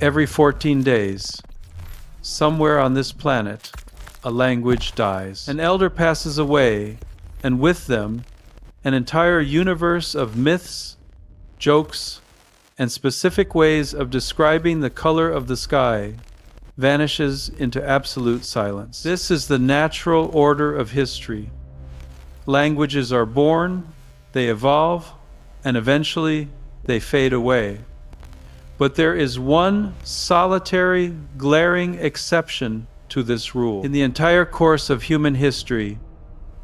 Every 14 days, somewhere on this planet, a language dies. An elder passes away, and with them, an entire universe of myths, jokes, and specific ways of describing the color of the sky vanishes into absolute silence. This is the natural order of history. Languages are born, they evolve, and eventually they fade away. But there is one solitary, glaring exception to this rule. In the entire course of human history,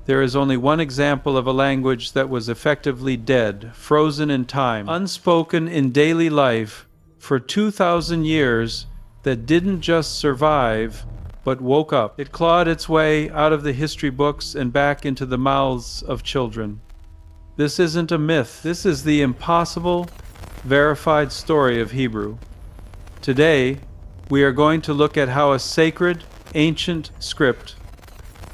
there is only one example of a language that was effectively dead, frozen in time, unspoken in daily life for 2,000 years, that didn't just survive, but woke up. It clawed its way out of the history books and back into the mouths of children. This isn't a myth. This is the impossible, verified story of Hebrew. Today, we are going to look at how a sacred, ancient script,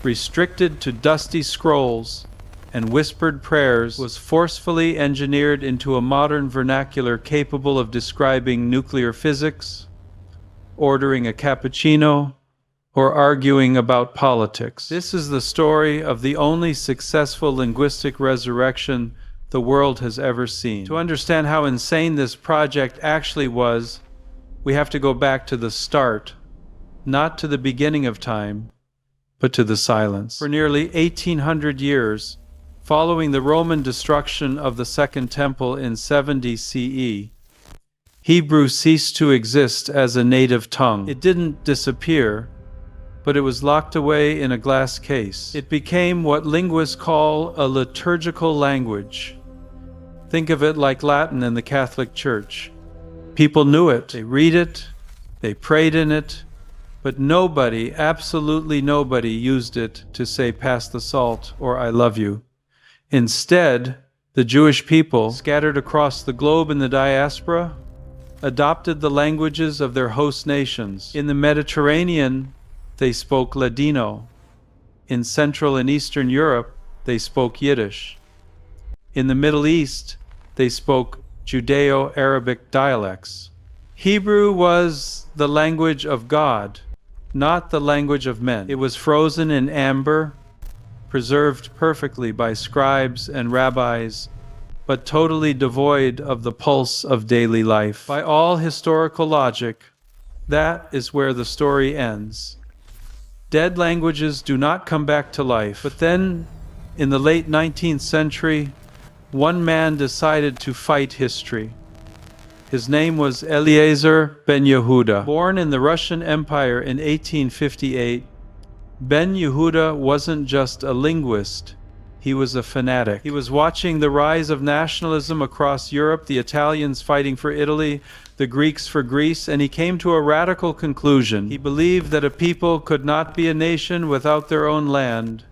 restricted to dusty scrolls and whispered prayers, was forcefully engineered into a modern vernacular capable of describing nuclear physics, ordering a cappuccino, or arguing about politics. This is the story of the only successful linguistic resurrection the world has ever seen. To understand how insane this project actually was, we have to go back to the start, not to the beginning of time, but to the silence. For nearly 1,800 years, following the Roman destruction of the Second Temple in 70 CE, Hebrew ceased to exist as a native tongue. It didn't disappear, but it was locked away in a glass case. It became what linguists call a liturgical language. Think of it like Latin in the Catholic Church. People knew it, they read it, they prayed in it, but nobody, absolutely nobody, used it to say "pass the salt" or "I love you." Instead, the Jewish people, scattered across the globe in the diaspora, adopted the languages of their host nations. In the Mediterranean, they spoke Ladino. In Central and Eastern Europe, they spoke Yiddish. In the Middle East, they spoke Judeo-Arabic dialects. Hebrew was the language of God, not the language of men. It was frozen in amber, preserved perfectly by scribes and rabbis, but totally devoid of the pulse of daily life. By all historical logic, that is where the story ends. Dead languages do not come back to life. But then, in the late 19th century, one man decided to fight history. His name was Eliezer ben Yehuda. Born in the Russian Empire in 1858, Ben Yehuda wasn't just a linguist, he was a fanatic. He was watching the rise of nationalism across Europe, the Italians fighting for Italy, the Greeks for Greece, and he came to a radical conclusion. He believed that a people could not be a nation without their own land,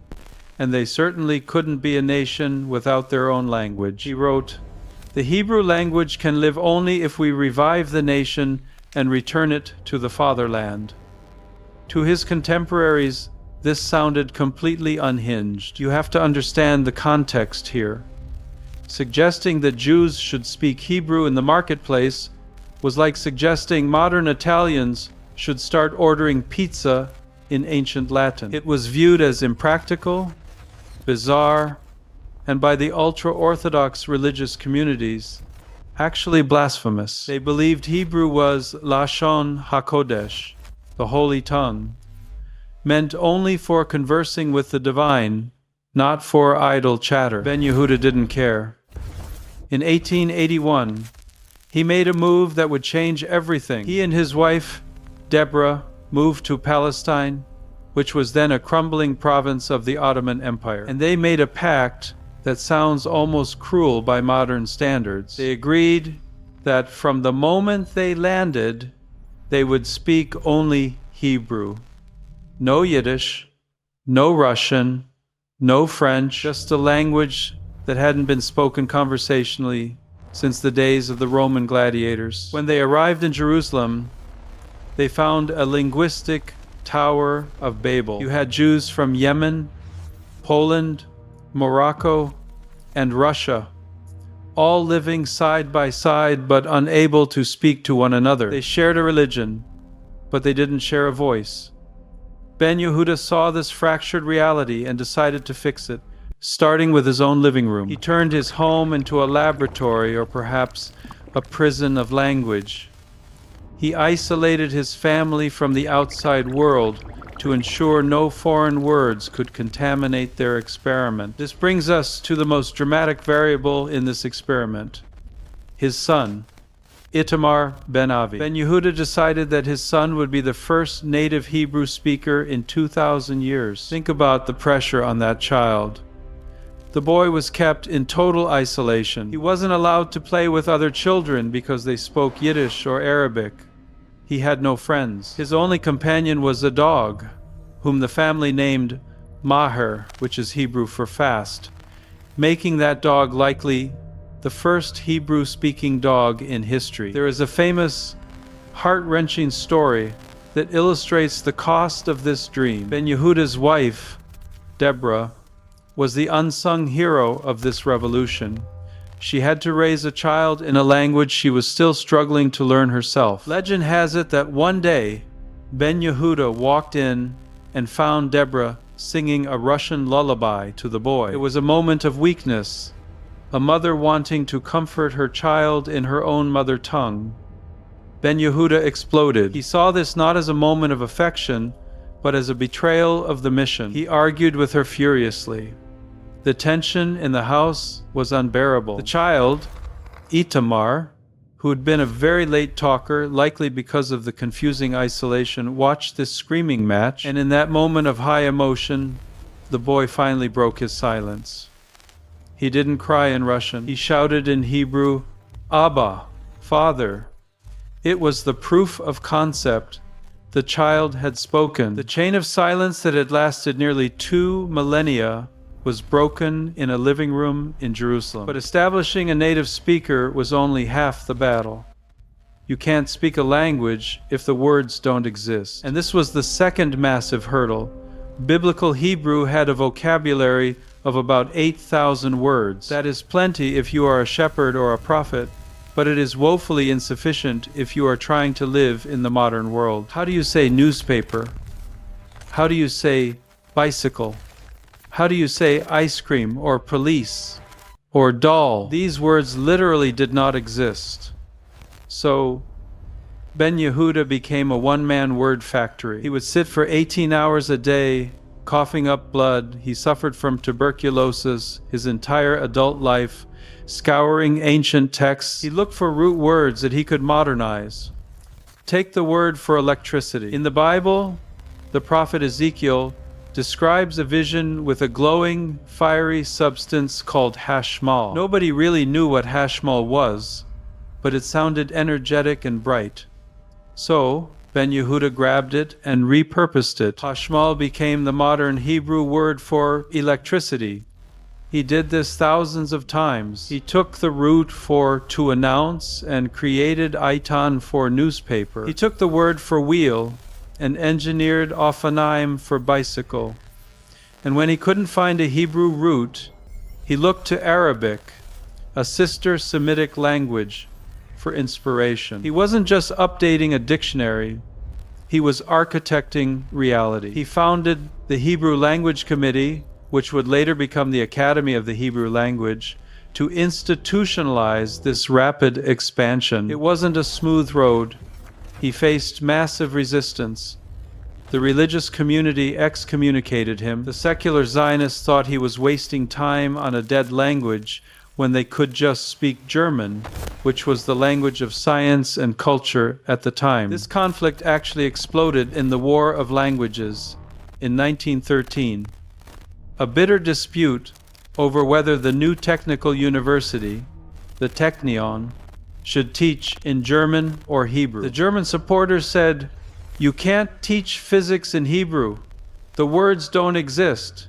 and they certainly couldn't be a nation without their own language. He wrote, "The Hebrew language can live only if we revive the nation and return it to the fatherland." To his contemporaries, this sounded completely unhinged. You have to understand the context here. Suggesting that Jews should speak Hebrew in the marketplace was like suggesting modern Italians should start ordering pizza in ancient Latin. It was viewed as impractical, bizarre, and by the ultra-Orthodox religious communities, actually blasphemous. They believed Hebrew was Lashon HaKodesh, the holy tongue, meant only for conversing with the divine, not for idle chatter. Ben Yehuda didn't care. In 1881, he made a move that would change everything. He and his wife, Deborah, moved to Palestine, which was then a crumbling province of the Ottoman Empire. And they made a pact that sounds almost cruel by modern standards. They agreed that from the moment they landed, they would speak only Hebrew. No Yiddish, no Russian, no French, just a language that hadn't been spoken conversationally since the days of the Roman gladiators. When they arrived in Jerusalem, they found a linguistic Tower of Babel. You had Jews from Yemen, Poland, Morocco, and Russia, all living side by side but unable to speak to one another. They shared a religion, but they didn't share a voice. Ben Yehuda saw this fractured reality and decided to fix it, starting with his own living room. He turned his home into a laboratory, or perhaps a prison of language. He isolated his family from the outside world to ensure no foreign words could contaminate their experiment. This brings us to the most dramatic variable in this experiment: his son, Itamar ben Avi. Ben Yehuda decided that his son would be the first native Hebrew speaker in 2,000 years. Think about the pressure on that child. The boy was kept in total isolation. He wasn't allowed to play with other children because they spoke Yiddish or Arabic. He had no friends. His only companion was a dog, whom the family named Maher, which is Hebrew for fast, making that dog likely the first Hebrew-speaking dog in history. There is a famous, heart-wrenching story that illustrates the cost of this dream. Ben Yehuda's wife, Deborah, was the unsung hero of this revolution. She had to raise a child in a language she was still struggling to learn herself. Legend has it that one day, Ben Yehuda walked in and found Deborah singing a Russian lullaby to the boy. It was a moment of weakness, a mother wanting to comfort her child in her own mother tongue. Ben Yehuda exploded. He saw this not as a moment of affection, but as a betrayal of the mission. He argued with her furiously. The tension in the house was unbearable. The child, Itamar, who had been a very late talker, likely because of the confusing isolation, watched this screaming match, and in that moment of high emotion, the boy finally broke his silence. He didn't cry in Russian. He shouted in Hebrew, "Abba, Father." It was the proof of concept. The child had spoken. The chain of silence that had lasted nearly 2 millennia was broken in a living room in Jerusalem. But establishing a native speaker was only half the battle. You can't speak a language if the words don't exist. And this was the second massive hurdle. Biblical Hebrew had a vocabulary of about 8,000 words. That is plenty if you are a shepherd or a prophet, but it is woefully insufficient if you are trying to live in the modern world. How do you say newspaper? How do you say bicycle? How do you say ice cream or police or doll? These words literally did not exist. So Ben Yehuda became a one-man word factory. He would sit for 18 hours a day, coughing up blood. He suffered from tuberculosis his entire adult life, scouring ancient texts. He looked for root words that he could modernize. Take the word for electricity. In the Bible, the prophet Ezekiel describes a vision with a glowing, fiery substance called hashmal. Nobody really knew what hashmal was, but it sounded energetic and bright. So Ben Yehuda grabbed it and repurposed it. Hashmal became the modern Hebrew word for electricity. He did this thousands of times. He took the root for to announce and created aitan for newspaper. He took the word for wheel and engineered ofanim for bicycle. And when he couldn't find a Hebrew root, he looked to Arabic, a sister Semitic language, for inspiration. He wasn't just updating a dictionary, he was architecting reality. He founded the Hebrew Language Committee, which would later become the Academy of the Hebrew Language, to institutionalize this rapid expansion. It wasn't a smooth road. He faced massive resistance. The religious community excommunicated him. The secular Zionists thought he was wasting time on a dead language when they could just speak German, which was the language of science and culture at the time. This conflict actually exploded in the War of Languages in 1913, a bitter dispute over whether the new technical university, the Technion, should teach in German or Hebrew. The German supporters said, "You can't teach physics in Hebrew. The words don't exist."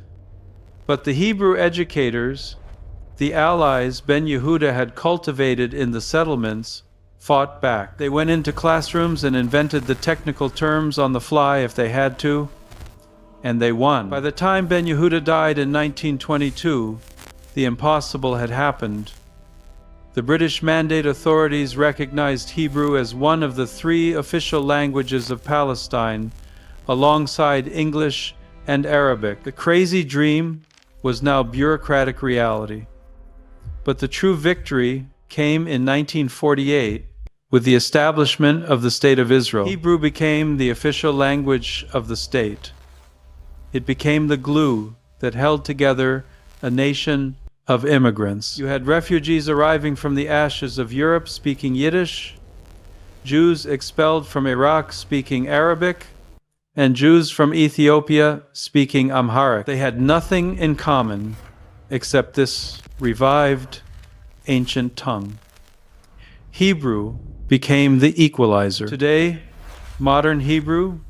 But the Hebrew educators, the allies Ben Yehuda had cultivated in the settlements, fought back. They went into classrooms and invented the technical terms on the fly if they had to, and they won. By the time Ben Yehuda died in 1922, the impossible had happened. The British Mandate authorities recognized Hebrew as one of the three official languages of Palestine, alongside English and Arabic. The crazy dream was now bureaucratic reality. But the true victory came in 1948 with the establishment of the State of Israel. Hebrew became the official language of the state. It became the glue that held together a nation of immigrants. You had refugees arriving from the ashes of Europe speaking Yiddish, Jews expelled from Iraq speaking Arabic, and Jews from Ethiopia speaking Amharic. They had nothing in common except this revived ancient tongue. Hebrew became the equalizer. Today, modern Hebrew,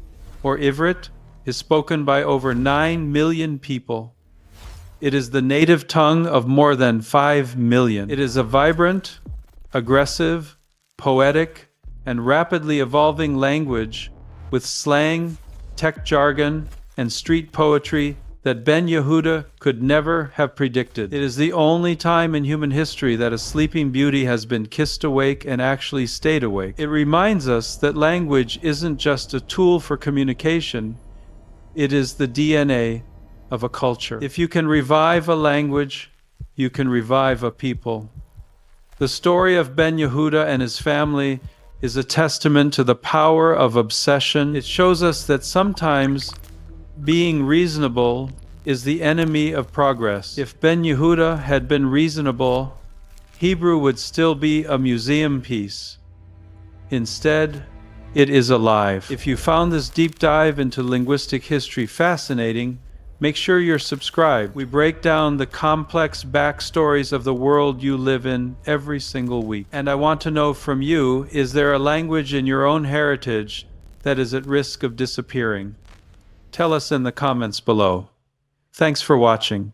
or Ivrit, is spoken by over 9 million people. It is the native tongue of more than 5 million. It is a vibrant, aggressive, poetic, and rapidly evolving language with slang, tech jargon, and street poetry that Ben Yehuda could never have predicted. It is the only time in human history that a sleeping beauty has been kissed awake and actually stayed awake. It reminds us that language isn't just a tool for communication, it is the DNA of a culture. If you can revive a language, you can revive a people. The story of Ben Yehuda and his family is a testament to the power of obsession. It shows us that sometimes being reasonable is the enemy of progress. If Ben Yehuda had been reasonable, Hebrew would still be a museum piece. Instead, it is alive. If you found this deep dive into linguistic history fascinating, make sure you're subscribed. We break down the complex backstories of the world you live in every single week. And I want to know from you, is there a language in your own heritage that is at risk of disappearing? Tell us in the comments below. Thanks for watching.